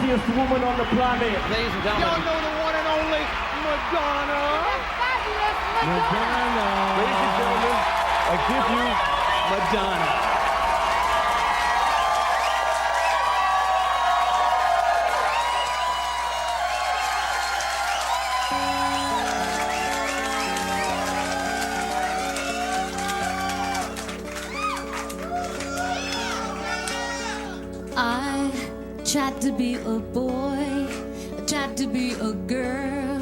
sexiest woman on the planet. Ladies and gentlemen. Y'all know the one and only Madonna. Fabulous Madonna. Ladies and gentlemen, I give you Madonna. I tried to be a boy, I tried to be a girl,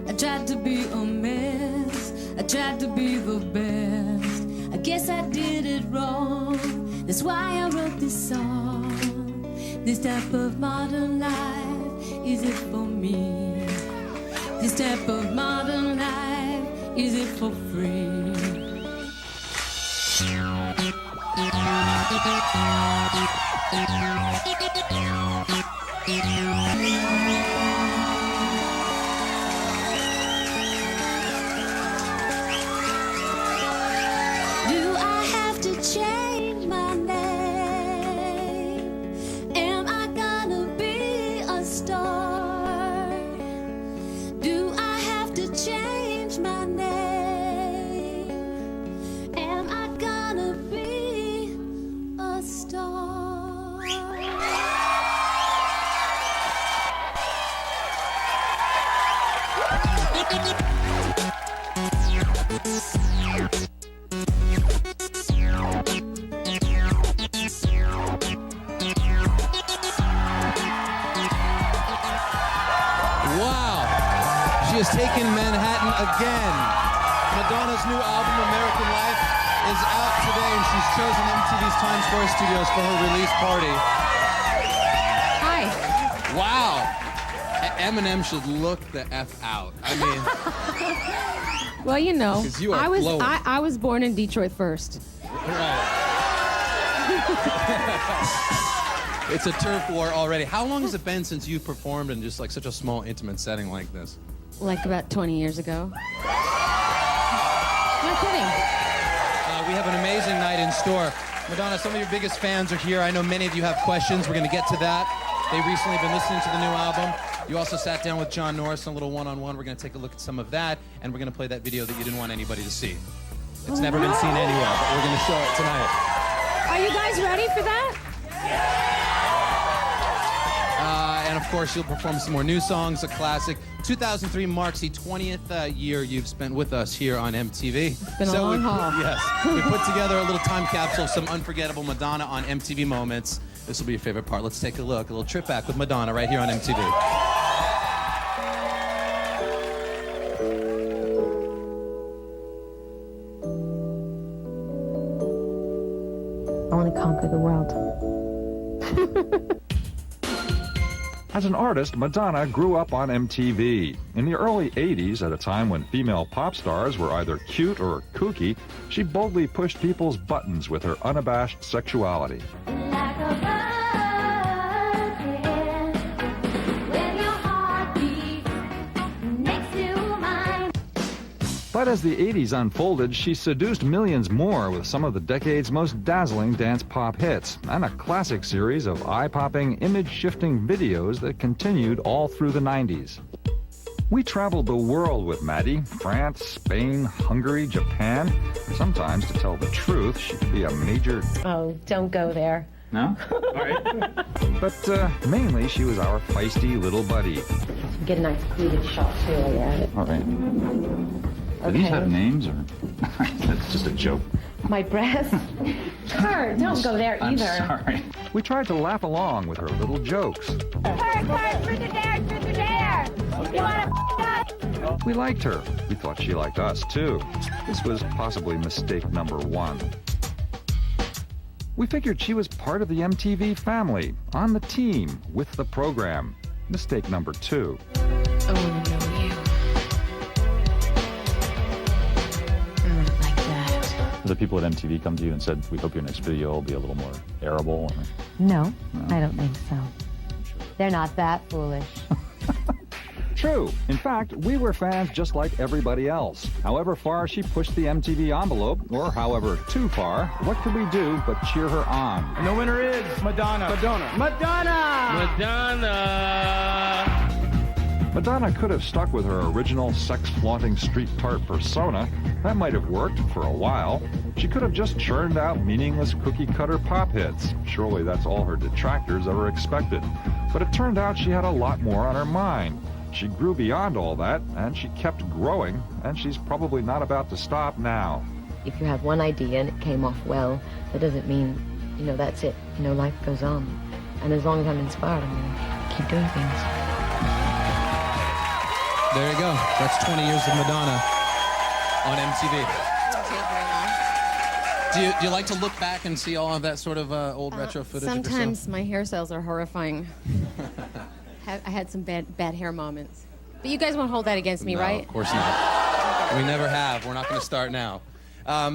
I tried to be a mess, I tried to be the best. I guess I did it wrong, that's why I wrote this song. This type of modern life, is it for me? This type of modern life, is it for free? Do I have to change my name? Am I gonna be a star? Do I have to change my name? Am I gonna be a star? Wow. She has taken Manhattan again. Madonna's new album, American Life, is out today, and she's chosen MTV's Times Square Studios for her release party. Hi. Wow. Eminem should look the F out. I mean, Well, you know, 'Cause you are I was glowing. I was born in Detroit first. it's a turf war already. How long has it been since you performed in just like such a small, intimate setting like this? Like about 20 years ago. Not kidding. We have an amazing night in store. Madonna, some of your biggest fans are here. I know many of you have questions. We're going to get to that. They've recently been listening to the new album. You also sat down with John Norris in a little one-on-one. We're going to take a look at some of that, and we're going to play that video that you didn't want anybody to see. It's never been seen anywhere, but we're going to show it tonight. Are you guys ready for that? And of course, you'll perform some more new songs, a classic. 2003 marks the 20th year you've spent with us here on MTV. It's been a long haul. Yes. We put together a little time capsule of some unforgettable Madonna on MTV moments. This will be your favorite part. Let's take a look. A little trip back with Madonna right here on MTV. I want to conquer the world. As an artist, Madonna grew up on MTV. In the early 80s, at a time when female pop stars were either cute or kooky, she boldly pushed people's buttons with her unabashed sexuality. Like a buzzing when your heart beats next to mine. But as the 80s unfolded, she seduced millions more with some of the decade's most dazzling dance pop hits and a classic series of eye-popping, image-shifting videos that continued all through the 90s. We traveled the world with Maddie, France, Spain, Hungary, Japan. Sometimes, to tell the truth, she could be a major... Oh, don't go there. No? All right. But mainly, she was our feisty little buddy. Get a nice cleavage shot too while you're at it. All right. Do these have names, or that's just a joke? My breast. Her, don't go there either. I'm sorry. We tried to laugh along with her little jokes. Her, through the dare. You wanna us? We liked her. We thought she liked us, too. This was possibly mistake number one. We figured she was part of the MTV family, on the team, with the program. Mistake number two. I wanna know you. Not like that. The people at MTV come to you and said, we hope your next video will be a little more arable? Or... No, I don't think so. They're not that foolish. true. In fact, we were fans just like everybody else. However far she pushed the MTV envelope, or however too far, what could we do but cheer her on? And the winner is Madonna. Madonna. Madonna. Madonna. Madonna could have stuck with her original sex-flaunting street tart persona. That might have worked for a while. She could have just churned out meaningless cookie-cutter pop hits. Surely that's all her detractors ever expected. But it turned out she had a lot more on her mind. She grew beyond all that, and she kept growing, and she's probably not about to stop now. If you have one idea and it came off well, that doesn't mean, that's it. Life goes on. And as long as I'm inspired, I'm going to keep doing things. There you go. That's 20 years of Madonna on MTV. Do you like to look back and see all of that sort of old retro footage? Sometimes my hairstyles are horrifying. I had some bad hair moments. But you guys won't hold that against me, No, right? of course not. We never have. We're not going to start now.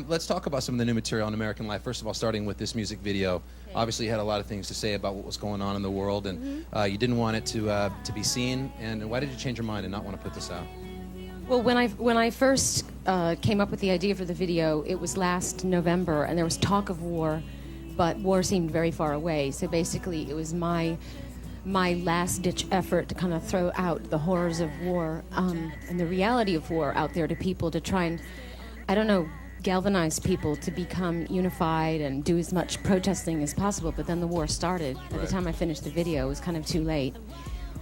Let's talk about some of the new material on American Life. First of all, starting with this music video. Okay. Obviously, you had a lot of things to say about what was going on in the world, and you didn't want it to be seen. And why did you change your mind and not want to put this out? Well, when I first came up with the idea for the video, it was last November, and there was talk of war, but war seemed very far away. So basically, it was my last-ditch effort to kind of throw out the horrors of war and the reality of war out there to people, to try and, galvanize people to become unified and do as much protesting as possible. But then the war started. By the time I finished the video, it was kind of too late.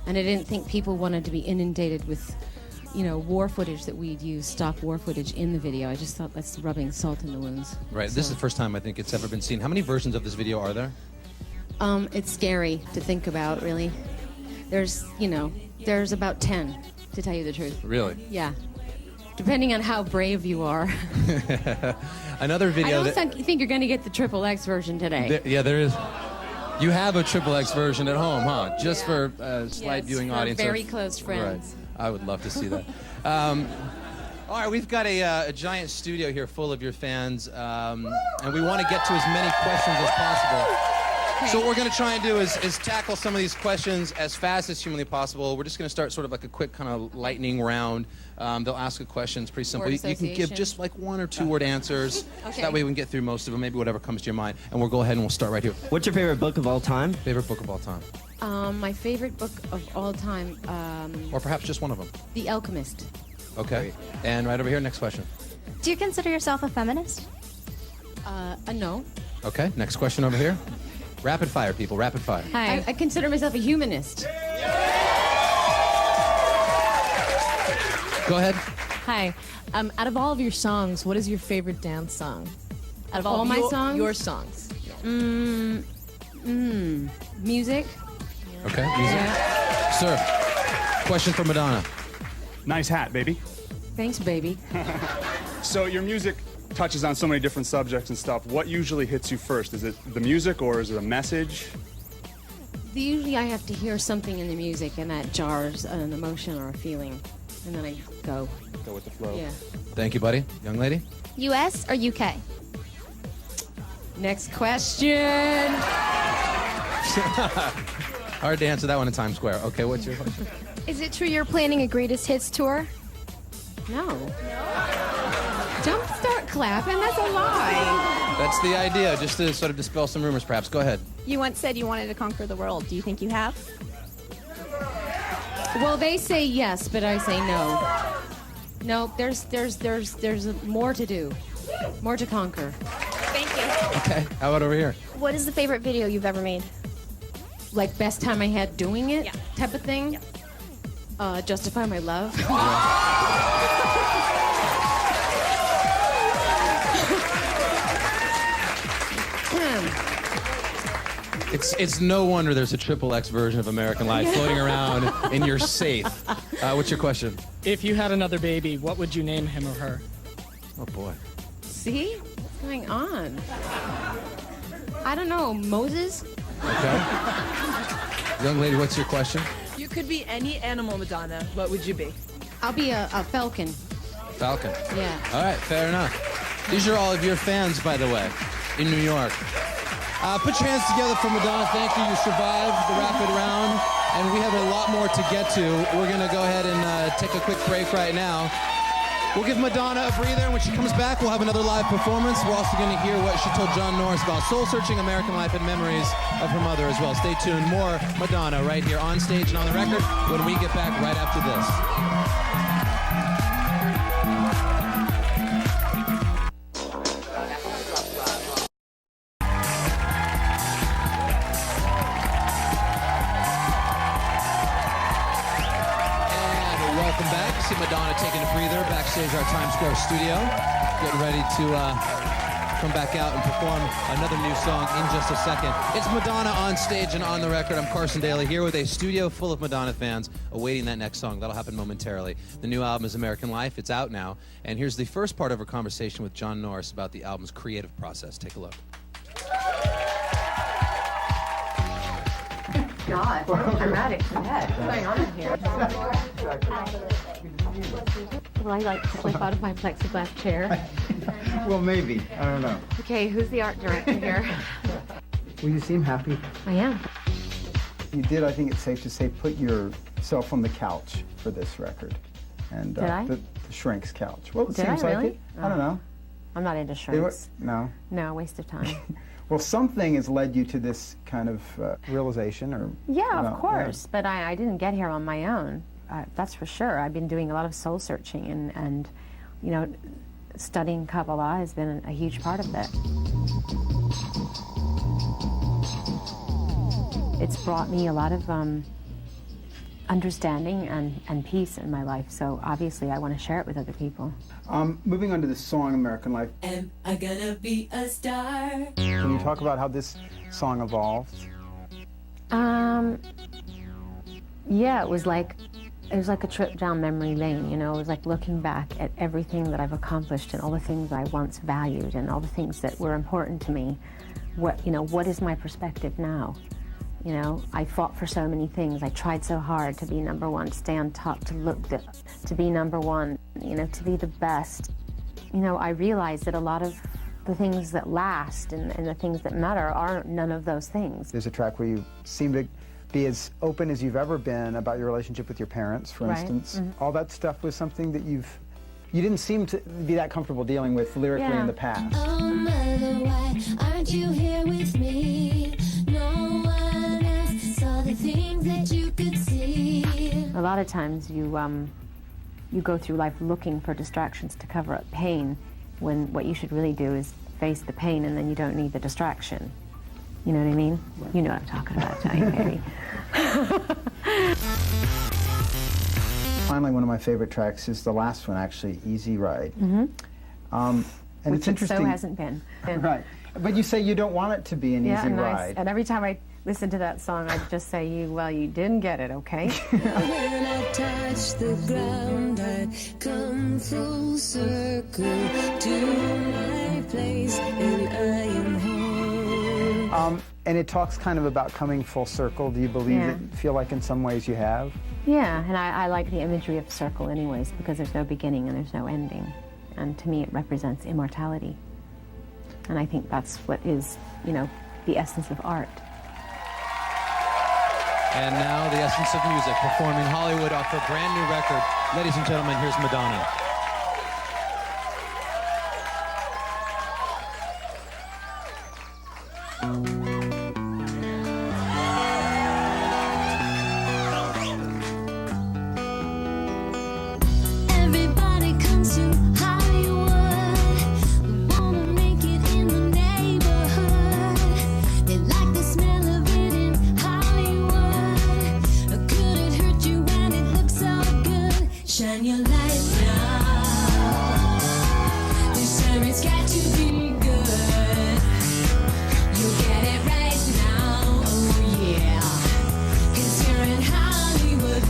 And I didn't think people wanted to be inundated with, war footage that we'd use, stock war footage in the video. I just thought that's rubbing salt in the wounds. Right. So. This is the first time I think it's ever been seen. How many versions of this video are there? It's scary to think about, really. There's about 10, to tell you the truth. Really? Yeah. Depending on how brave you are. Another video. I don't think you're going to get the XXX version today. There is. You have a XXX version at home, huh? Just for a slight viewing audience. Very close friends. Right. I would love to see that. All right, we've got a giant studio here full of your fans, and we want to get to as many questions as possible. Okay. So what we're going to try and do is tackle some of these questions as fast as humanly possible. We're just going to start sort of like a quick kind of lightning round. They'll ask a question. It's pretty simple. You can give just like 1 or 2 word answers. Okay. So that way we can get through most of them, maybe whatever comes to your mind. And we'll go ahead and we'll start right here. What's your favorite book of all time? Favorite book of all time? My favorite book of all time. Or perhaps just one of them. The Alchemist. Okay. And right over here, next question. Do you consider yourself a feminist? No. Okay, next question over here. Rapid fire, people, rapid fire. Hi. I consider myself a humanist. Go ahead. Hi. Out of all of your songs, what is your favorite dance song? Out of all my songs? Your songs. Music. Okay, music. Yeah. Sir, question for Madonna. Nice hat, baby. Thanks, baby. So your music touches on so many different subjects and stuff. What usually hits you first? Is it the music or is it a message? Usually I have to hear something in the music and that jars an emotion or a feeling. And then I go. Go with the flow. Yeah. Thank you, buddy. Young lady? U.S. or UK? Next question. Hard to answer that one in Times Square. Okay, what's your question? Is it true you're planning a greatest hits tour? No. Don't start clapping. That's a lie. That's the idea, just to sort of dispel some rumors, perhaps. Go ahead. You once said you wanted to conquer the world. Do you think you have? Well, they say yes, but I say no. No, there's more to do, more to conquer. Thank you. Okay, how about over here? What is the favorite video you've ever made? Like best time I had doing it, yeah. Type of thing. Yeah. Justify My Love. It's no wonder there's a XXX version of American Life floating around and you're safe. What's your question? If you had another baby, what would you name him or her? Oh, boy. See? What's going on? I don't know. Moses? Okay. Young lady, what's your question? You could be any animal, Madonna. What would you be? I'll be a falcon. Falcon. Yeah. All right, fair enough. These are all of your fans, by the way, in New York. Put your hands together for Madonna. Thank you. You survived the rapid round, and we have a lot more to get to. We're going to go ahead and take a quick break right now. We'll give Madonna a breather, and when she comes back, we'll have another live performance. We're also going to hear what she told John Norris about soul-searching American life and memories of her mother as well. Stay tuned. More Madonna right here on stage and on the record when we get back right after this. See Madonna taking a breather backstage our Times Square studio, getting ready to come back out and perform another new song in just a second. It's Madonna on stage and on the record. I'm Carson Daly here with a studio full of Madonna fans awaiting that next song. That'll happen momentarily. The new album is American Life. It's out now. And here's the first part of our conversation with John Norris about the album's creative process. Take a look. God, how dramatic is that? What's going on in here? Well, I like to slip out of my plexiglass chair. Well, maybe. I don't know. Okay, who's the art director here? Well, you seem happy. I am. You did, I think it's safe to say, put yourself on the couch for this record. And Did I? The Shrinks couch. Well, it Did seems I like really? it. I don't know. I'm not into shrinks. No. No, waste of time. Well, something has led you to this kind of realization, or Yeah, of course. But I didn't get here on my own. That's for sure. I've been doing a lot of soul searching, and you know, studying Kabbalah has been a huge part of that. It's brought me a lot of understanding and peace in my life. So obviously, I want to share it with other people. Moving on to the song "American Life." Am I gonna be a star? Can you talk about how this song evolved? Yeah, it was like a trip down memory lane, you know. It was like looking back at everything that I've accomplished and all the things I once valued and all the things that were important to me. What is my perspective now? You know, I fought for so many things. I tried so hard to be number one, to stay on top, to be number one, you know, to be the best. You know, I realized that a lot of the things that last and the things that matter are none of those things. There's a track where you seem to be as open as you've ever been about your relationship with your parents, for instance. Mm-hmm. All that stuff was something that you didn't seem to be that comfortable dealing with lyrically in the past. Oh, mother, why aren't you here with me? No one else saw the things that you could see. A lot of times you go through life looking for distractions to cover up pain, when what you should really do is face the pain, and then you don't need the distraction. You know what I mean? You know what I'm talking about, don't you, baby? Finally, one of my favorite tracks is the last one, actually, Easy Ride. Mm-hmm. And Which it's interesting. It so hasn't been. Right. But you say you don't want it to be an easy ride. And every time I listen to that song, I just say, you didn't get it, okay? When I touch the ground, I'd come full circle to my place, and I am home. And it talks kind of about coming full circle. Do you believe it? Feel like in some ways you have? Yeah, and I like the imagery of circle anyways, because there's no beginning and there's no ending. And to me, it represents immortality. And I think that's what is, you know, the essence of art. And now the essence of music, performing Hollywood off her brand new record. Ladies and gentlemen, here's Madonna. Everybody comes to Hollywood, wanna make it in the neighborhood. They like the smell of it in Hollywood. Could it hurt you when it looks so good? Shine your light now. This time it's got to be good. You get it right now, oh yeah. 'Cause you're in Hollywood.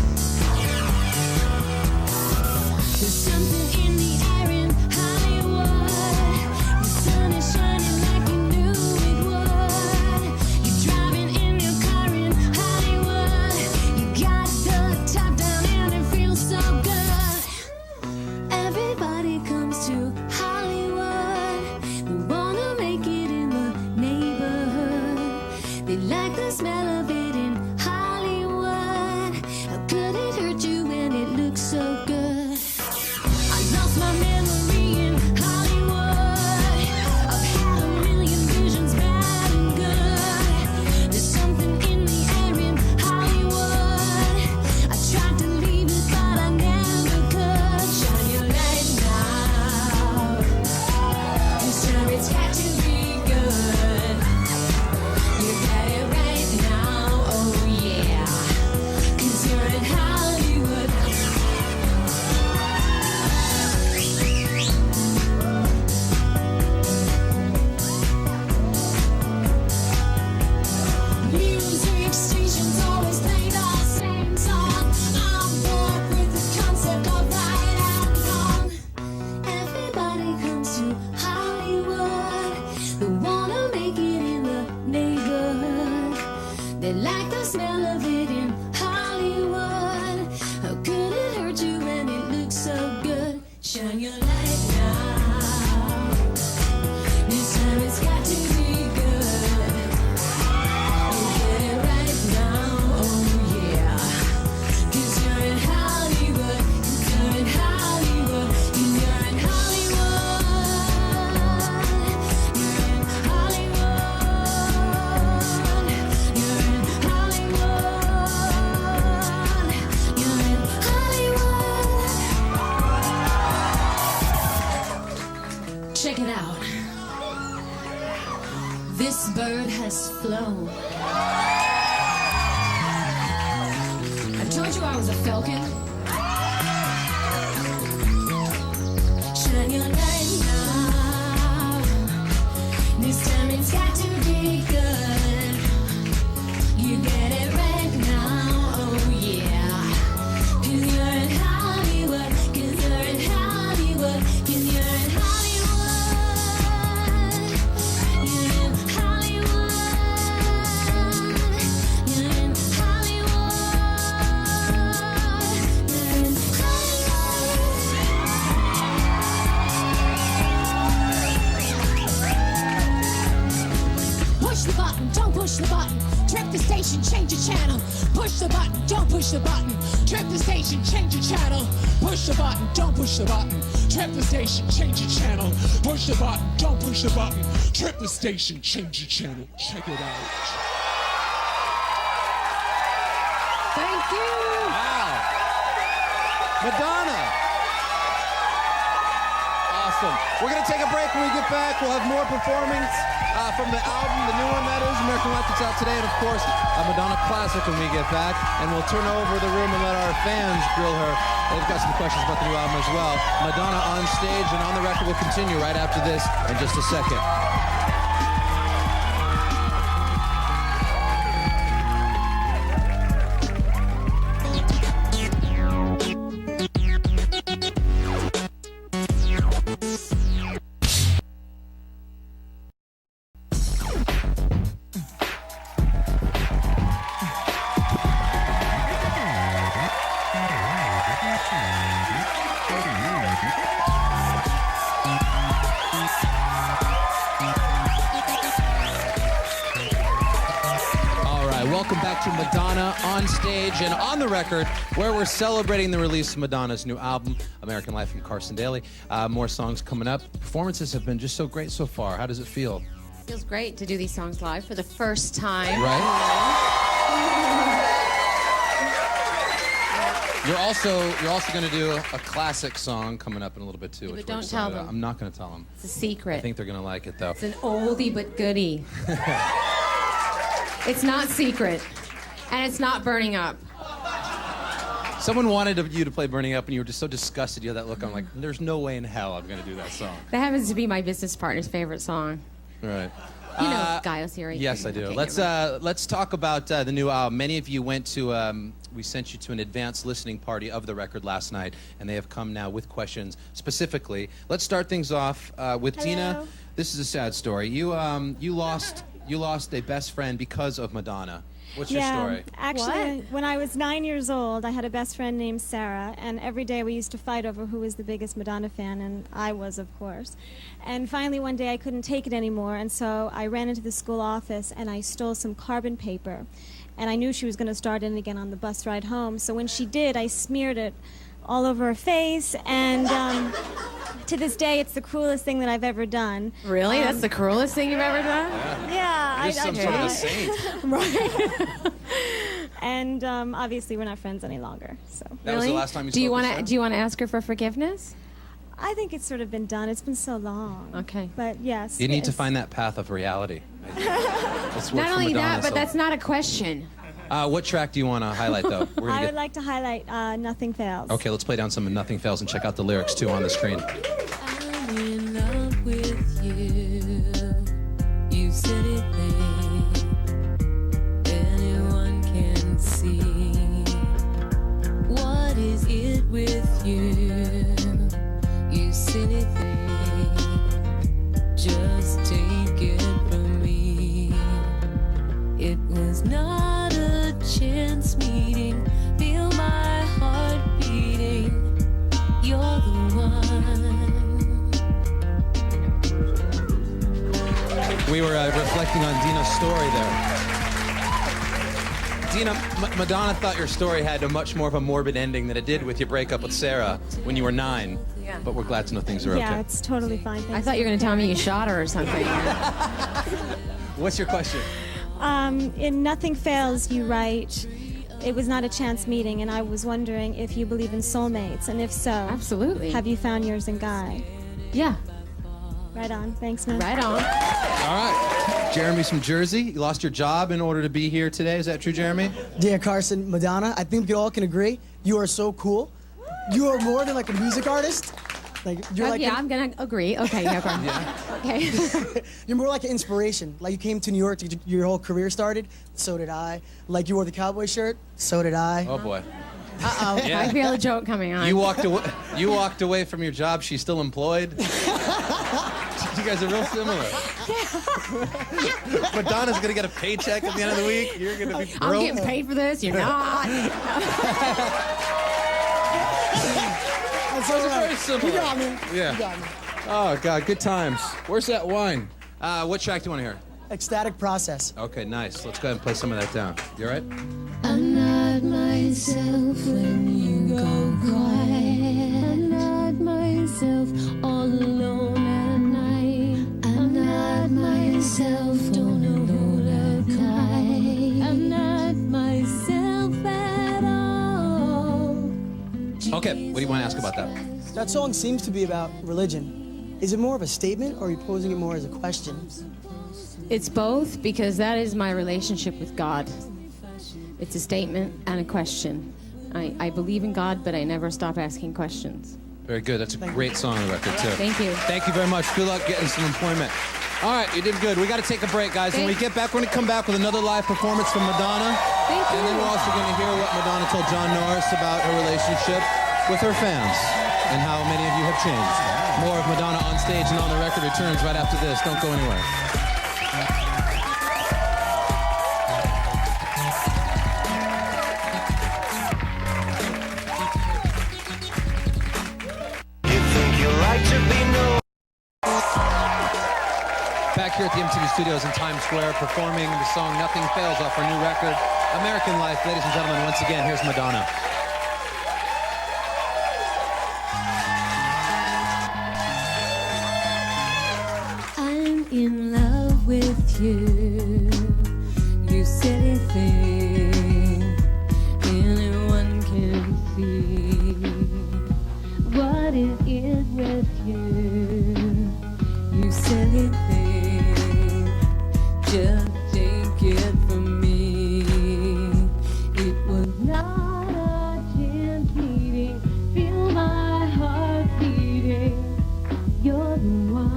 There's something in the air in Hollywood. The sun is shining like you knew it would. You're driving in your car in Hollywood. You got the top down and it feels so good. Everybody comes to Hollywood. The Shine your light now. This time it's got to be good. You get it right now, oh yeah. 'Cause you're in Hollywood, 'cause you're in Hollywood, and you're in Hollywood. You're in Hollywood. You're in Hollywood. You're in Hollywood. Check it out. This bird has flown. I told you I was a falcon. Shine your light now. This time it's got to be good. You get it right now, oh yeah. 'Cause you're in Hollywood, 'cause you're in Hollywood, 'cause you're in Hollywood. You're in Hollywood. You're in Hollywood. You're in Hollywood. Push the button, don't push the button. Trip the station, change the channel. Push the button, don't push the button. Trip the station, change the channel. Push the button, don't push the button. Trip the station, change the channel. Push the button, don't push the button. Trip the station, change the channel. Check it out. Thank you. Wow. Madonna. Awesome. We're going to take a break. When we get back, we'll have more performance from the album, the new one that is, American Life that's out today, and of course, a Madonna classic when we get back. And we'll turn over the room and let our fans grill her. They've got some questions about the new album as well. Madonna on stage and on the record will continue right after this in just a second. Welcome back to Madonna on stage and on the record, where we're celebrating the release of Madonna's new album, American Life from Carson Daly. More songs coming up. Performances have been just so great so far. How does it feel? It feels great to do these songs live for the first time. Right? You're also going to do a classic song coming up in a little bit too. But which don't we're tell excited about. them. I'm not going to tell them. It's a secret. I think they're going to like it though. It's an oldie but goodie. It's not secret, and it's not Burning Up. Someone wanted you to play Burning Up, and you were just so disgusted. You had that look. I'm like, there's no way in hell I'm going to do that song. That happens to be my business partner's favorite song. Right. You know Gaius here. Yes, I do. Okay, Let's talk about the new album. Many of you went to. We sent you to an advanced listening party of the record last night, and they have come now with questions specifically. Let's start things off with Tina. This is a sad story. You lost a best friend because of Madonna. What's your story? Actually, when I was 9 years old, I had a best friend named Sarah, and every day we used to fight over who was the biggest Madonna fan, and I was, of course. And finally, one day I couldn't take it anymore, and so I ran into the school office and I stole some carbon paper. And I knew she was going to start in again on the bus ride home, so when she did, I smeared it all over her face, and to this day, it's the cruelest thing that I've ever done. Really? That's the cruelest thing you've ever done? Yeah. You're some sort of a saint. Right. And obviously, we're not friends any longer. So. That was the last time you Do you spoke want with to? her? Do you want to ask her for forgiveness? I think it's sort of been done. It's been so long. Okay. But yes. You need to find that path of reality. That's Not only Madonna, that, but so- that's not a question. What track do you want to highlight, though? We're gonna I would like to highlight Nothing Fails. Okay, let's play down some of Nothing Fails and check out the lyrics, too, on the screen. I'm in love with you. You said it plain. Anyone can see. What is it with you? You said it plain. Just take it from me. It was not a chance meeting. Feel my heart beating. You're the one. We were reflecting on Dina's story there. Dina, Madonna thought your story had a much more of a morbid ending than it did with your breakup with Sarah when you were 9. Yeah. But we're glad to know things are okay. Yeah, it's totally fine. I thought you were going to tell me you shot her or something. What's your question? In Nothing Fails, you write, it was not a chance meeting, and I was wondering if you believe in soulmates, and if so, absolutely. Have you found yours in Guy? Yeah. Right on. Thanks, man. Right on. All right. Jeremy's from Jersey. You lost your job in order to be here today. Is that true, Jeremy? Dear Carson, Madonna, I think we all can agree you are so cool. You are more than like a music artist. Like you're like I'm gonna agree. Okay, yeah, go on. Okay. You're more like an inspiration. Like you came to New York, your whole career started. So did I. Like you wore the cowboy shirt. So did I. Oh boy. Uh-oh. Yeah. I feel a joke coming on. You walked away from your job. She's still employed. You guys are real similar. Madonna's gonna get a paycheck at the end of the week. You're gonna be broke. I'm getting paid for this. You're not. That's all right. Very similar. You got me. Yeah. You got me. Oh God, good times. Where's that wine? What track do you want to hear? Ecstatic Process. Okay, nice. Let's go ahead and play some of that down. You all right? I'm not myself when you go quiet. I'm not myself all alone at night. I'm not myself, don't know who to cry. I'm not myself at all. Okay, what do you want to ask about that? That song seems to be about religion. Is it more of a statement, or are you posing it more as a question? It's both, because that is my relationship with God. It's a statement and a question. I believe in God, but I never stop asking questions. Very good. That's a great song on the record, too. Thank you. Thank you very much. Good luck getting some employment. All right, you did good. We got to take a break, guys. When we get back, we're going to come back with another live performance from Madonna. Thank you. And then we're also going to hear what Madonna told John Norris about her relationship with her fans and how many of you have changed. More of Madonna on stage and on the record returns right after this. Don't go anywhere. Back here at the MTV Studios in Times Square, performing the song Nothing Fails off our new record, American Life. Ladies and gentlemen, once again, here's Madonna. I'm in love with you, you silly thing. Anyone can see what it is with you, you silly thing. Just take it from me. It was not a chance meeting. Feel my heart beating. You're the one.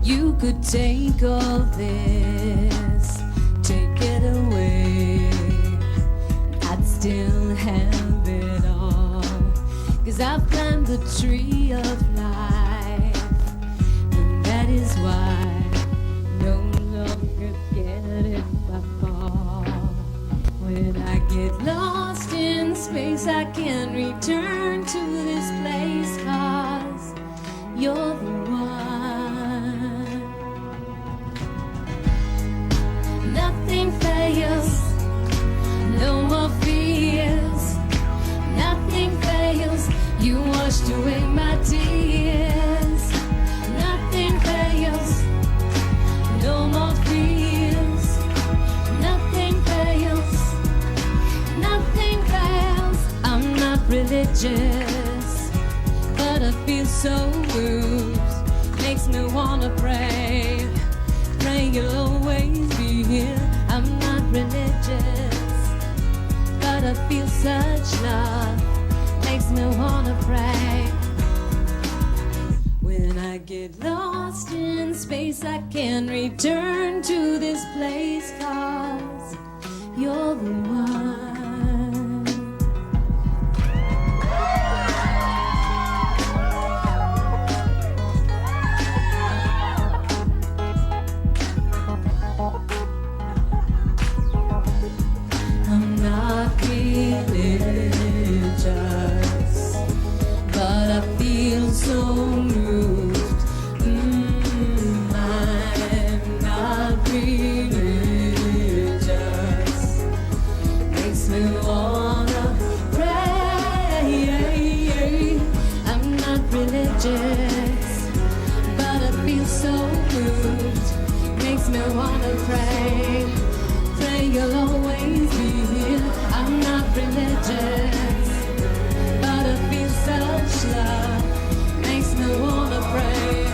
You could take all this, take it away, I'd still have it all. 'Cause I've climbed the tree of life, and that is why no longer scared if I fall. When I get lost in space, I can't return to this place, 'cause you're the one. Nothing fails, no more fears. Nothing fails, you washed away my tears. Nothing fails, no more fears. Nothing fails, nothing fails. I'm not religious, but I feel so loose. Makes me wanna pray, pray you'll always be here. I'm not religious, but I feel such love. Makes me wanna pray. When I get lost in space, I can return to this place, 'cause you're the one. makes me wanna pray. Pray you'll always be here. I'm not religious, but I feel such love. Makes me wanna pray.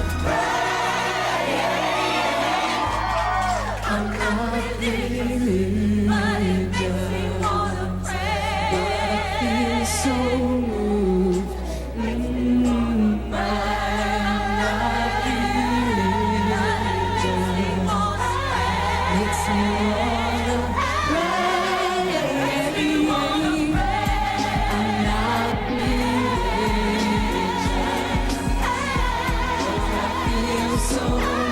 I'm not religious, but I feel so moved. I'm not religious. Makes me wanna pray. I'm not religious, but I feel so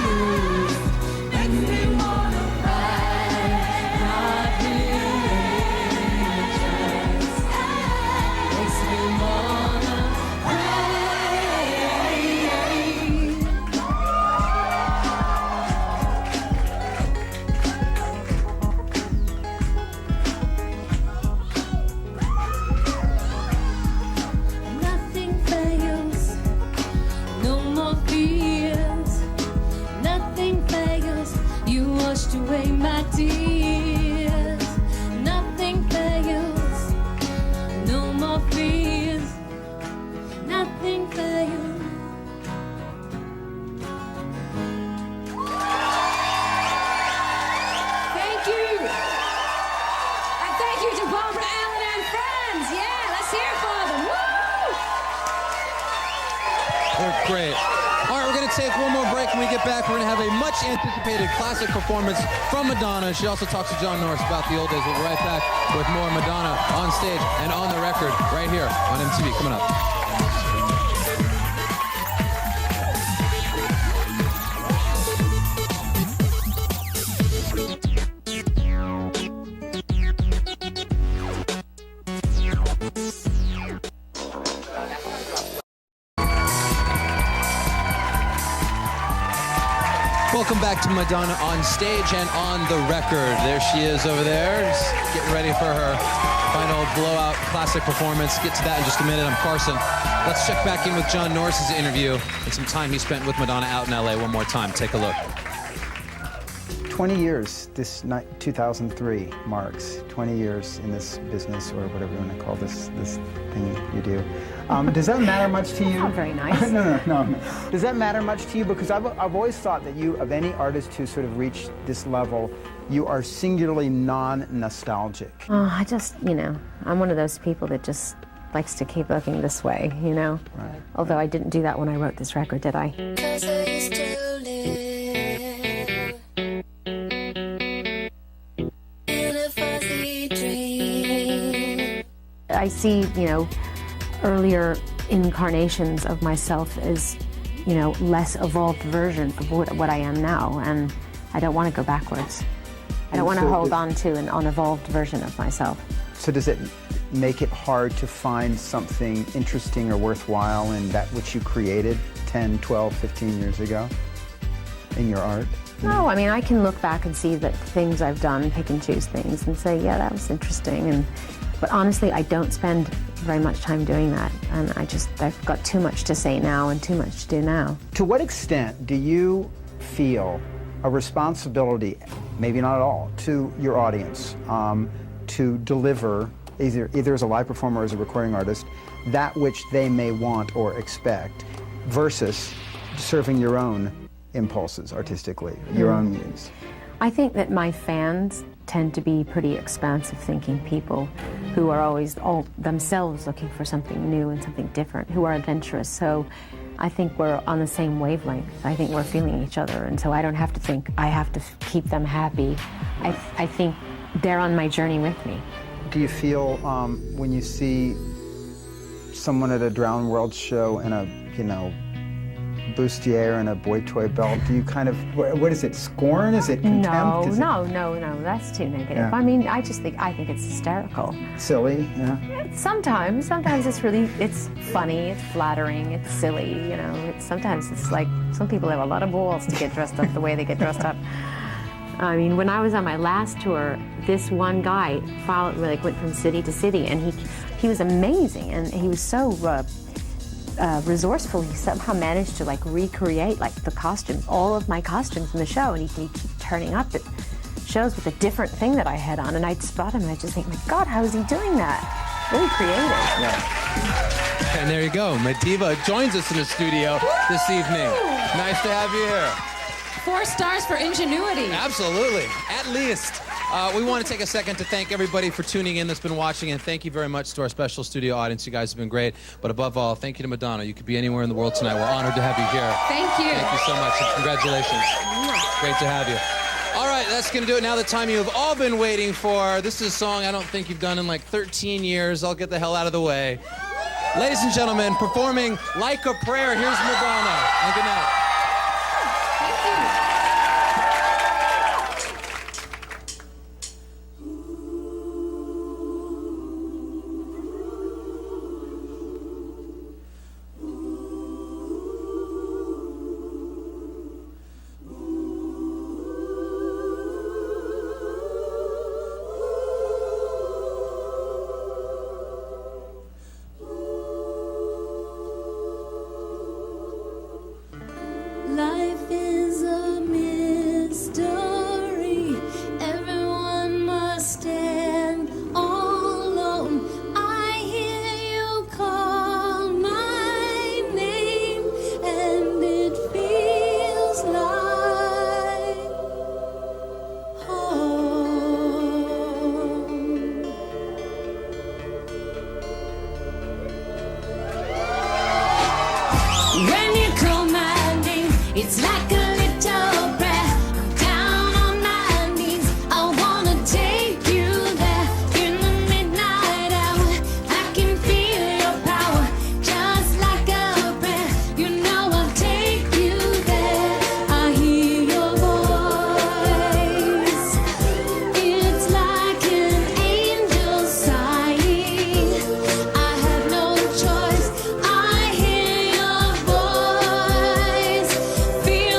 moved. Makes me wanna cry. Not religious. Makes me wanna Nothing fails, no more fears. Nothing fails, you washed away my tears. Nothing fails, no more fears. Nothing fails. Thank you. And thank you to Barbara Allen and friends. Yeah, let's hear it for them. Woo! They're great. All right, we're going to take one more break. When we get back, we're going to have a much anticipated classic performance from Madonna. She also talks to John Norris about the old days. We'll be right back with more Madonna on stage and on the record right here on MTV. Coming up. Welcome back to Madonna on stage and on the record. There she is over there, just getting ready for her final blowout classic performance. Get to that in just a minute. I'm Carson. Let's check back in with John Norris's interview and some time he spent with Madonna out in LA one more time. Take a look. 20 years, this 2003 marks 20 years in this business, or whatever you want to call this thing you do. Does that matter much to you? Not very nice. No. Does that matter much to you? Because I've always thought that you, of any artist who sort of reached this level, you are singularly non-nostalgic. Oh, I just, I'm one of those people that just likes to keep looking this way, Right. Although I didn't do that when I wrote this record, did I? 'Cause I used to live in a fuzzy dream. I see, earlier incarnations of myself as, less evolved version of what I am now, and I don't want to go backwards. I don't want to hold on to an unevolved version of myself. So does it make it hard to find something interesting or worthwhile in that which you created 10, 12, 15 years ago in your art? No, I mean, I can look back and see the things I've done, pick and choose things, and say, yeah, that was interesting. But honestly, I don't spend very much time doing that. And I've got too much to say now and too much to do now. To what extent do you feel a responsibility, maybe not at all, to your audience to deliver, either as a live performer or as a recording artist, that which they may want or expect, versus serving your own impulses artistically, your own muse? I think that my fans tend to be pretty expansive thinking people who are always all themselves looking for something new and something different, who are adventurous. So I think we're on the same wavelength. I think we're feeling each other, and so I don't have to think I have to keep them happy. I think they're on my journey with me. Do you feel when you see someone at a Drowned World show in a, bustier and a boy toy belt, do you kind of, what is it, scorn? Is it contempt? No, that's too negative. Yeah. I mean, I think it's hysterical. Silly, yeah. Sometimes it's funny, it's flattering, it's silly, sometimes it's like, some people have a lot of balls to get dressed up the way they get dressed up. I mean, when I was on my last tour, this one guy went from city to city, and he was amazing, and he was so resourceful. He somehow managed to like recreate like the costumes, all of my costumes in the show, and he'd keep turning up at shows with a different thing that I had on, and I'd spot him and I'd just think, my God, how is he doing that? Really creative. Yeah. And there you go. Madiva joins us in the studio this evening. Nice to have you here. 4 stars for ingenuity. Absolutely. At least. We want to take a second to thank everybody for tuning in that's been watching, and thank you very much to our special studio audience. You guys have been great. But above all, thank you to Madonna. You could be anywhere in the world tonight. We're honored to have you here. Thank you. Thank you so much, and congratulations. Great to have you. All right, that's going to do it. Now the time you have all been waiting for. This is a song I don't think you've done in like 13 years. I'll get the hell out of the way. Ladies and gentlemen, performing Like a Prayer, here's Madonna. And good night. Life is a mystery. Everyone must stand alone. I hear you call my name, and it feels like home. When you call my name, it's like a little prayer. I'm down on my knees. I wanna take you there in the midnight hour. I can feel your power, just like a prayer. You know I'll take you there. I hear your voice. It's like an angel sighing. I have no choice. I hear your voice. Feel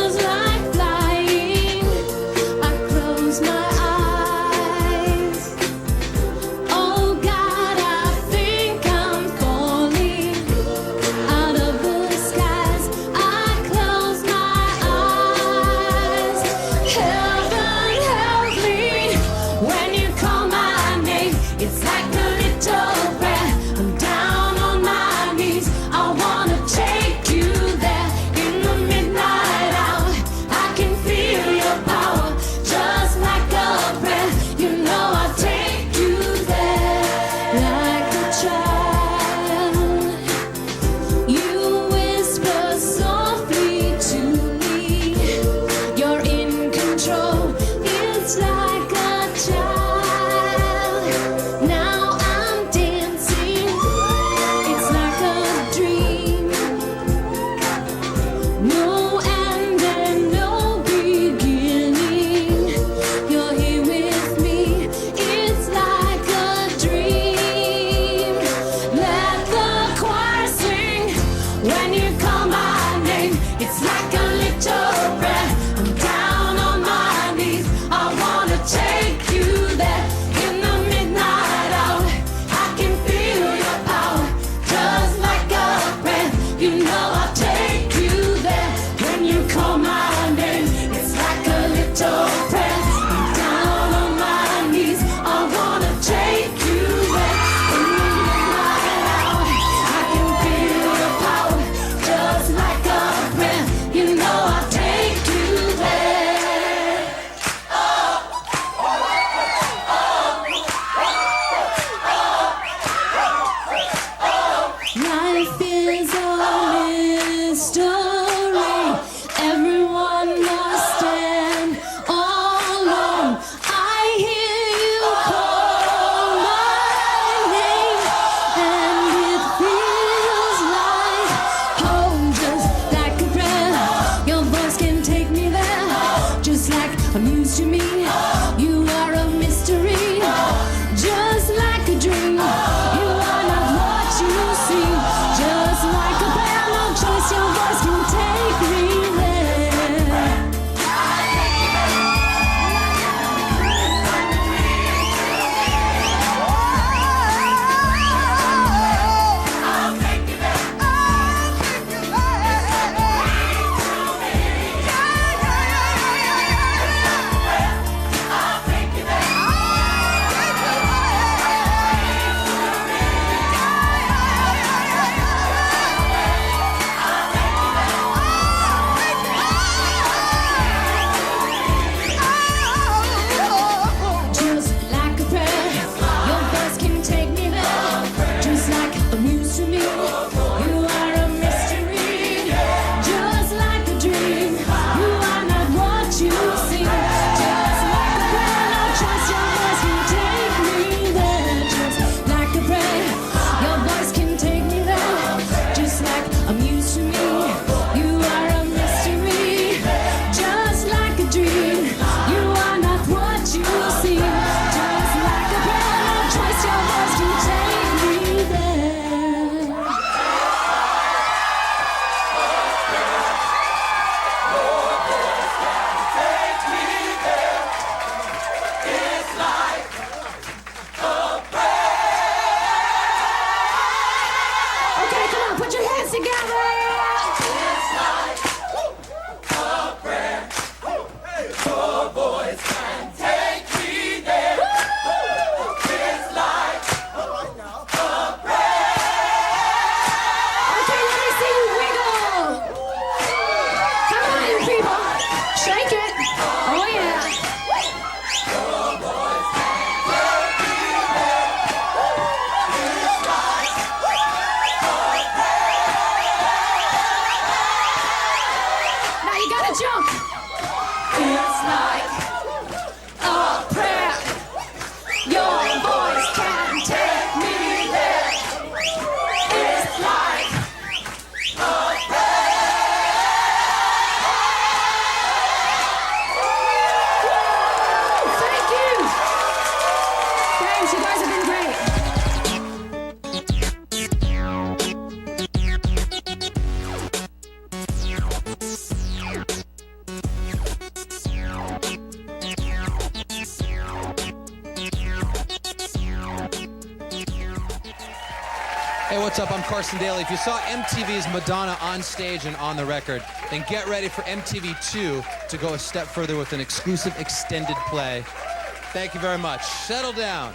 gotta jump. It's like a prayer. Your voice can take me there. It's like a Thank you. Thanks, you guys have been great. Hey, what's up? I'm Carson Daly. If you saw MTV's Madonna on stage and on the record, then get ready for MTV 2 to go a step further with an exclusive extended play. Thank you very much. Settle down.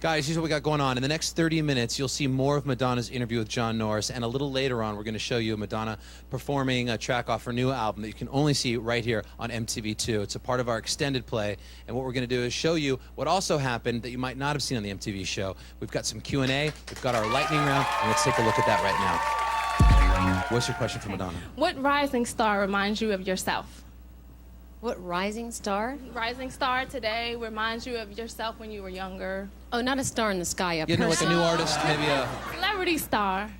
Guys, here's what we got going on. In the next 30 minutes, you'll see more of Madonna's interview with John Norris, and a little later on, we're going to show you Madonna performing a track off her new album that you can only see right here on MTV2. It's a part of our extended play, and what we're going to do is show you what also happened that you might not have seen on the MTV show. We've got some Q&A, we've got our lightning round, and let's take a look at that right now. What's your question for Madonna? What rising star reminds you of yourself? What rising star? Rising star today reminds you of yourself when you were younger. Oh, not a star in the sky, a You know, like a person. new artist, maybe a... Celebrity star.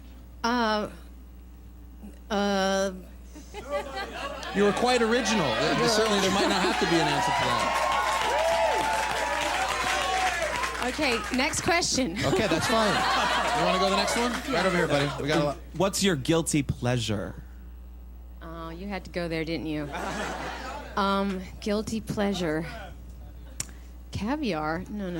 You were quite original. Certainly, there might not have to be an answer to that. Okay, next question. Okay, that's fine. You want to go to the next one? Right over here, buddy. We got a lot. What's your guilty pleasure? Oh, you had to go there, didn't you? Guilty pleasure. Caviar? No.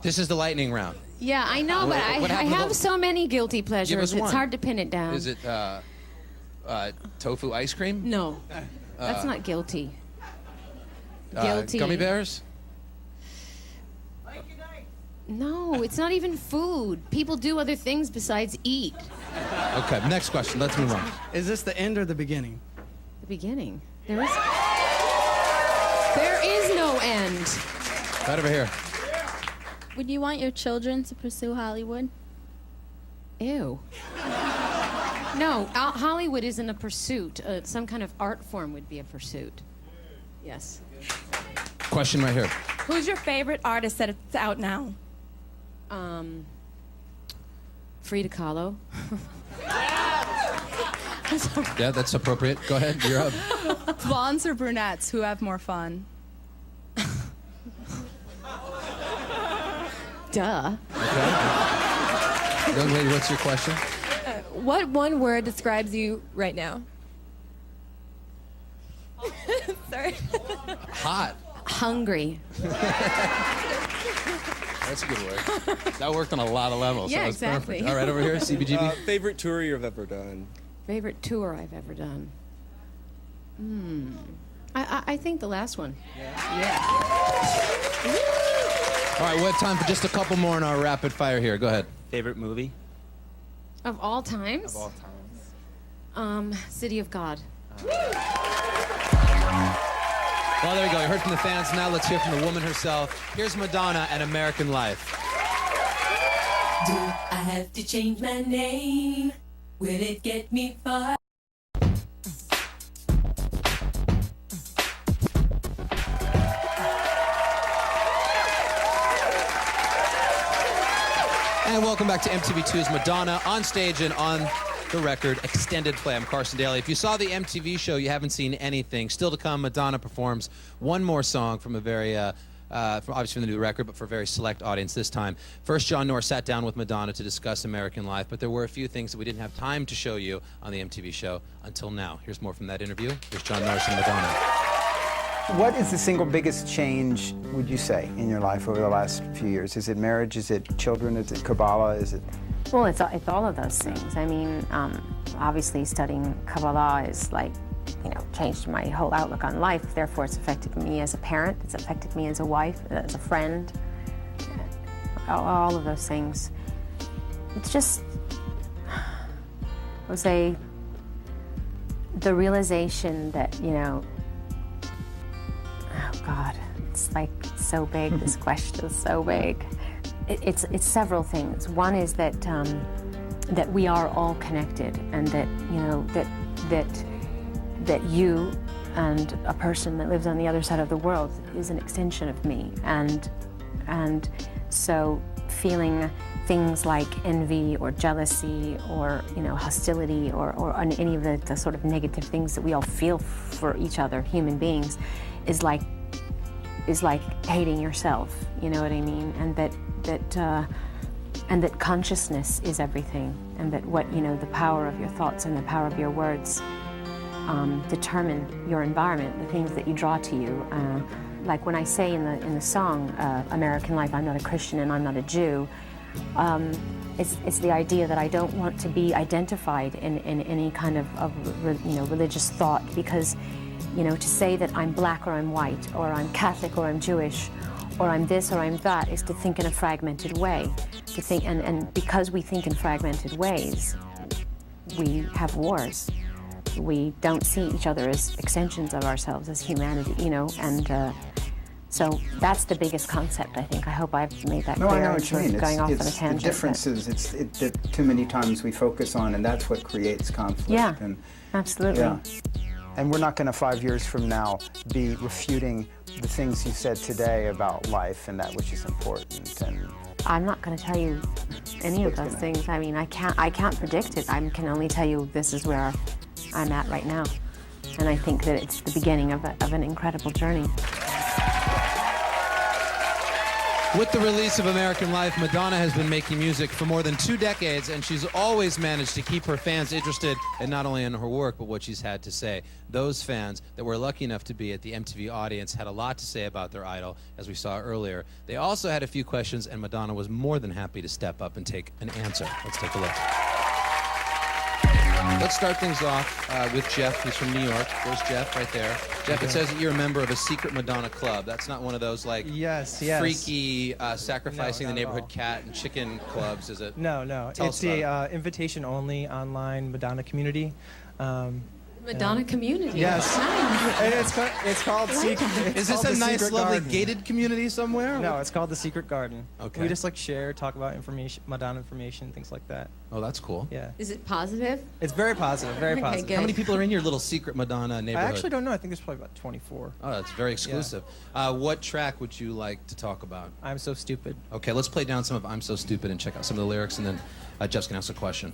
This is the lightning round. Yeah, I know, but What I happened to have the- so many guilty Give pleasures. us It's one. hard to pin it down. Is it tofu ice cream? No, that's not guilty. Guilty. Gummy bears? No, it's not even food. People do other things besides eat. Okay, next question. Let's move on. Is this the end or the beginning? The beginning. There is no end. Right over here. Would you want your children to pursue Hollywood? Ew. No, Hollywood isn't a pursuit. Some kind of art form would be a pursuit. Yes. Question right here. Who's your favorite artist that's out now? Frida Kahlo. Yeah, that's appropriate. Go ahead. You're up. Blondes or brunettes? Who have more fun? Duh. Okay. Young lady, what's your question? What one word describes you right now? Sorry. Hot. Hungry. That's a good word. That worked on a lot of levels. Yeah, That was exactly. Perfect. All right, over here, CBGB. Favorite tour you've ever done? Favorite tour I've ever done? I think the last one. Yeah. All right, we have time for just a couple more in our rapid fire here. Go ahead. Favorite movie? Of all times? Of all times. City of God. Well, there we go. You heard from the fans. Now let's hear from the woman herself. Here's Madonna and American Life. Do I have to change my name? Will it get me far? And welcome back to MTV2's Madonna on stage and on the record extended play. I'm Carson Daly. If you saw the MTV show, you haven't seen anything. Still to come, Madonna performs one more song from a very, obviously from the new record, but for a very select audience this time. First, John Norris sat down with Madonna to discuss American Life, but there were a few things that we didn't have time to show you on the MTV show until now. Here's more from that interview. Here's John Norris and Madonna. What is the single biggest change, would you say, in your life over the last few years? Is it marriage? Is it children? Is it Kabbalah? Is it... Well, it's all of those things. I mean, obviously studying Kabbalah is like, changed my whole outlook on life. Therefore, it's affected me as a parent. It's affected me as a wife, as a friend. All of those things. It's just, I would say, the realization that, oh God, it's like so big. This question is so big. It's several things. One is that that we are all connected, and that that that you and a person that lives on the other side of the world is an extension of me, and so feeling things like envy or jealousy or hostility or any of the sort of negative things that we all feel for each other, human beings, is like hating yourself. You know what I mean? And that consciousness is everything, and that the power of your thoughts and the power of your words determine your environment, the things that you draw to you. Like when I say in the song American Life, I'm not a Christian and I'm not a Jew, it's the idea that I don't want to be identified in any kind of religious thought, because to say that I'm black or I'm white or I'm Catholic or I'm Jewish or I'm this or I'm that is to think in a fragmented way. To think, and because we think in fragmented ways, we have wars. We don't see each other as extensions of ourselves as humanity, and so that's the biggest concept, I think. I hope I've made that clear. No, I know what you mean. Going off on a It's tangent. the differences that too many times we focus on, and that's what creates conflict. Yeah, and, absolutely. Yeah. And we're not going to 5 years from now be refuting the things you said today about life and that which is important. And I'm not going to tell you any of those things. I mean, I can't predict it. I can only tell you this is where I'm at right now. And I think that it's the beginning of an incredible journey. With the release of American Life, Madonna has been making music for more than 2 decades, and she's always managed to keep her fans interested in not only in her work, but what she's had to say. Those fans that were lucky enough to be at the MTV audience had a lot to say about their idol, as we saw earlier. They also had a few questions, and Madonna was more than happy to step up and take an answer. Let's take a look. Let's start things off with Jeff. He's from New York. There's Jeff right there. Jeff, it says that you're a member of a secret Madonna club. That's not one of those yes. freaky sacrificing the neighborhood cat and chicken clubs, is it? No. It's a it. invitation-only online Madonna community. Madonna community. Yes. And it's called Secret. Is this a nice, lovely, gated community somewhere? No, it's called the Secret Garden. Okay. We just share, talk about information, Madonna information, things like that. Oh, that's cool. Yeah. Is it positive? It's very positive, very Okay, positive. good. How many people are in your little secret Madonna neighborhood? I actually don't know. I think there's probably about 24. Oh, that's very exclusive. Yeah. What track would you like to talk about? I'm So Stupid. Okay, let's play down some of I'm So Stupid and check out some of the lyrics, and then Jeff's going to ask a question.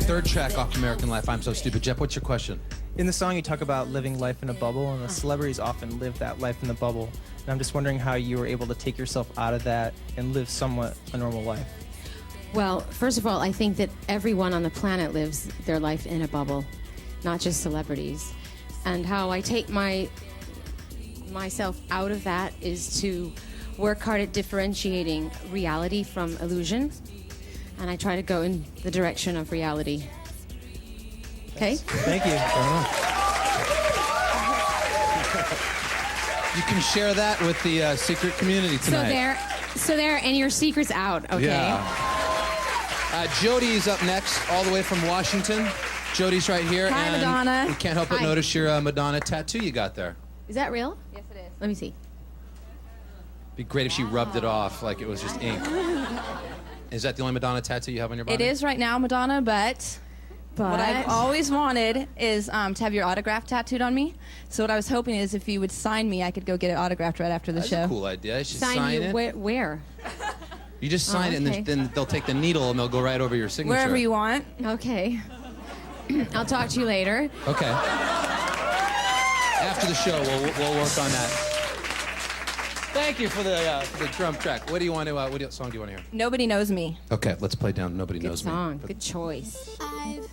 Third track off American Life, I'm So Stupid. Jeff, what's your question? In the song, you talk about living life in a bubble, and the celebrities often live that life in the bubble. And I'm just wondering how you were able to take yourself out of that and live somewhat a normal life. Well, first of all, I think that everyone on the planet lives their life in a bubble, not just celebrities. And how I take myself out of that is to work hard at differentiating reality from illusion. And I try to go in the direction of reality. Okay? Thank you. You can share that with the secret community tonight. So there, and your secret's out, okay? Yeah. Jody's up next, all the way from Washington. Jody's right here. Hi, and Madonna. we can't help but Hi. notice your Madonna tattoo you got there. Is that real? Yes, it is. Let me see. Be great if she rubbed it off like it was just ink. Is that the only Madonna tattoo you have on your body? It is right now, Madonna, but what I've always wanted is to have your autograph tattooed on me. So what I was hoping is if you would sign me, I could go get it autographed right after the show. That's a cool idea. You should sign you it. Where? You just sign it, okay. and then they'll take the needle and they'll go right over your signature. Wherever you want. Okay. I'll talk to you later. Okay. After the show, we'll work on that. Thank you for the drum track. What song do you want to hear? Nobody Knows Me. Okay, let's play down Nobody Good Knows song. Me. Good choice. I've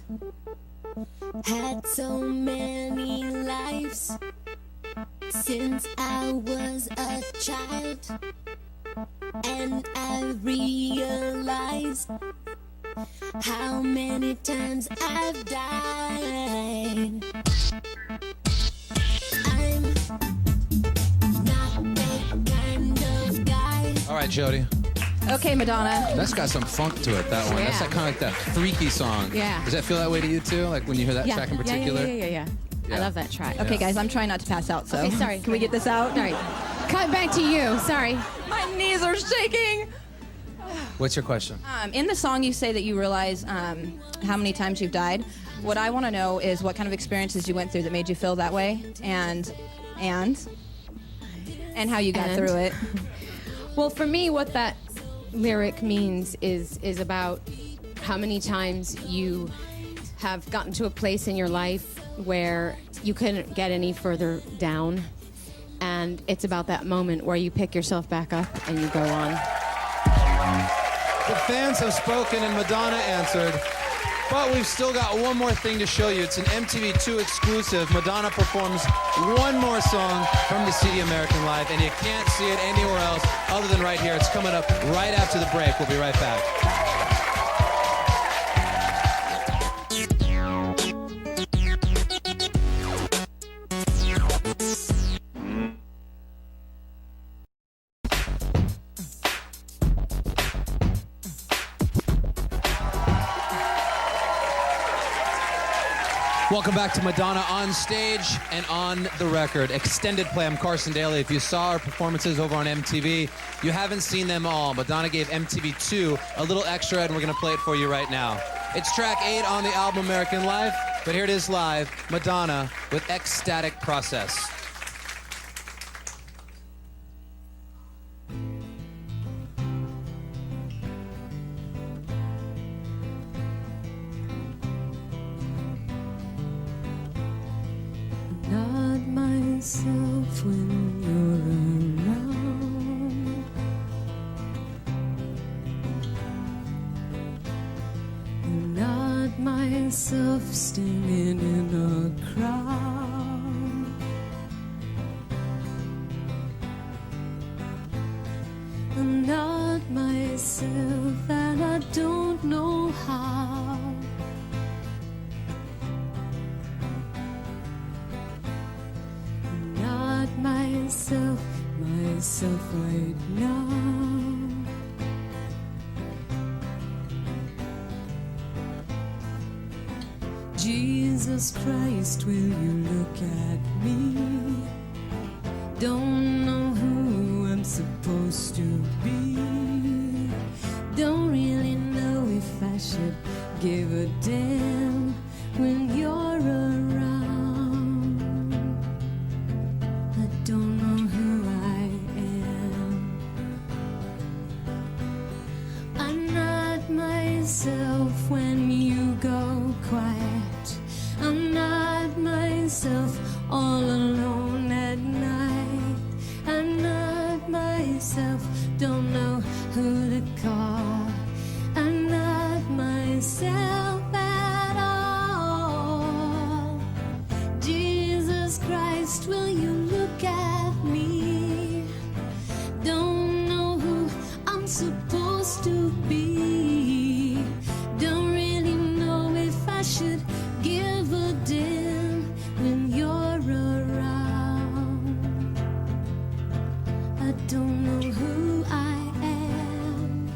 had so many lives since I was a child, and I realized how many times I've died. I'm not right, Jody. Okay, Madonna. That's got some funk to it, that one. That's Yeah. like, kind of like that freaky song. Yeah. Does that feel that way to you, too? Like when you hear that track in particular? Yeah. I love that track. Okay, guys, I'm trying not to pass out, so. Okay, sorry. Can we get this out? Sorry. Cut back to you. Sorry. My knees are shaking. What's your question? In the song, you say that you realize how many times you've died. What I want to know is what kind of experiences you went through that made you feel that way, and how you got through it. Well, for me, what that lyric means is about how many times you have gotten to a place in your life where you couldn't get any further down, and it's about that moment where you pick yourself back up and you go on. The fans have spoken and Madonna answered, but we've still got one more thing to show you. It's an MTV2 exclusive. Madonna performs one more song from the CD American Live, and you can't see it anywhere else other than right here. It's coming up right after the break. We'll be right back. Welcome back to Madonna on stage and on the record. Extended play. I'm Carson Daly. If you saw our performances over on MTV, you haven't seen them all. Madonna gave MTV2 a little extra, and we're going to play it for you right now. It's track 8 on the album American Life, but here it is live, Madonna with Ecstatic Process. Not myself when you're around. Not myself standing in a crowd. Not myself, and I don't know how. Not myself right now. Jesus Christ, will you look at me? Don't know who I'm supposed to be. Don't really know if I should give a damn when you're around. I don't know who I am. I'm not myself when you go quiet. I'm not myself all alone at night. I'm not myself, don't know who to call. I'm not myself at all. Jesus Christ, will you look at me? Don't know who I'm supposed to be. Don't really know if I should give a damn when you're around. I don't know who I am.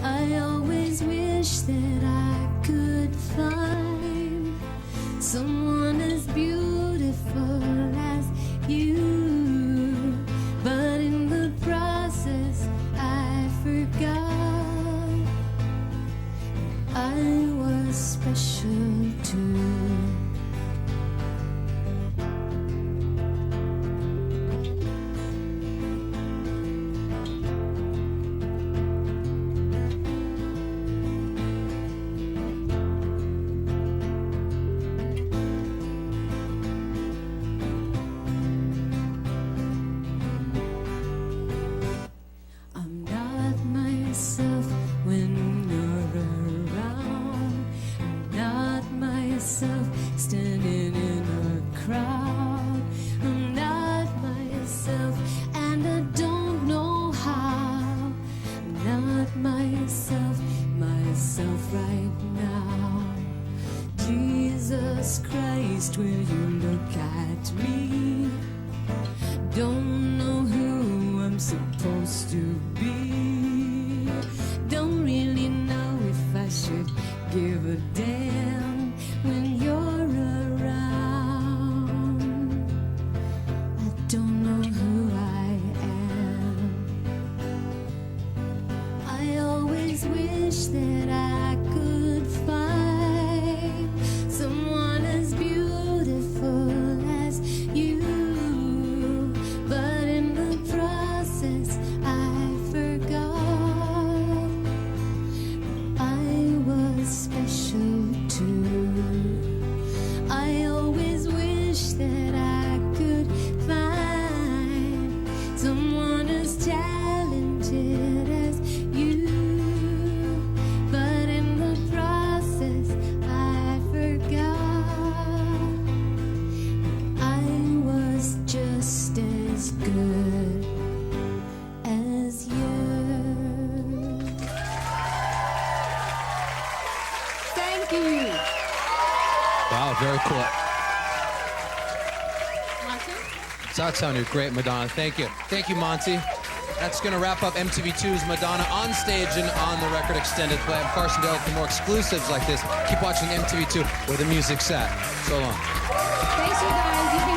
I always wish that I could find someone as beautiful as you, but in the process I forgot I was special too. I'm not myself when you're around. I'm not myself standing in a crowd. I'm not myself, and I don't know how. I'm not myself right now. Jesus Christ, will you look at me? Don't know who I'm supposed to be. Don't really know if I should give a damn when you're around. I don't know who I am. I always wish that I could find someone as beautiful as you, but in the process I forgot I was special too. I always wish that I could find someone as talented as you, but in the process I forgot I was just as good as you. Thank you. Wow, very cool. Monty? That sounded great, Madonna. Thank you. Thank you, Monty. That's going to wrap up MTV2's Madonna on stage and on the record extended play. I'm Carson Daly. For more exclusives like this, keep watching MTV2 where the music's at. So long. Thanks, you guys. You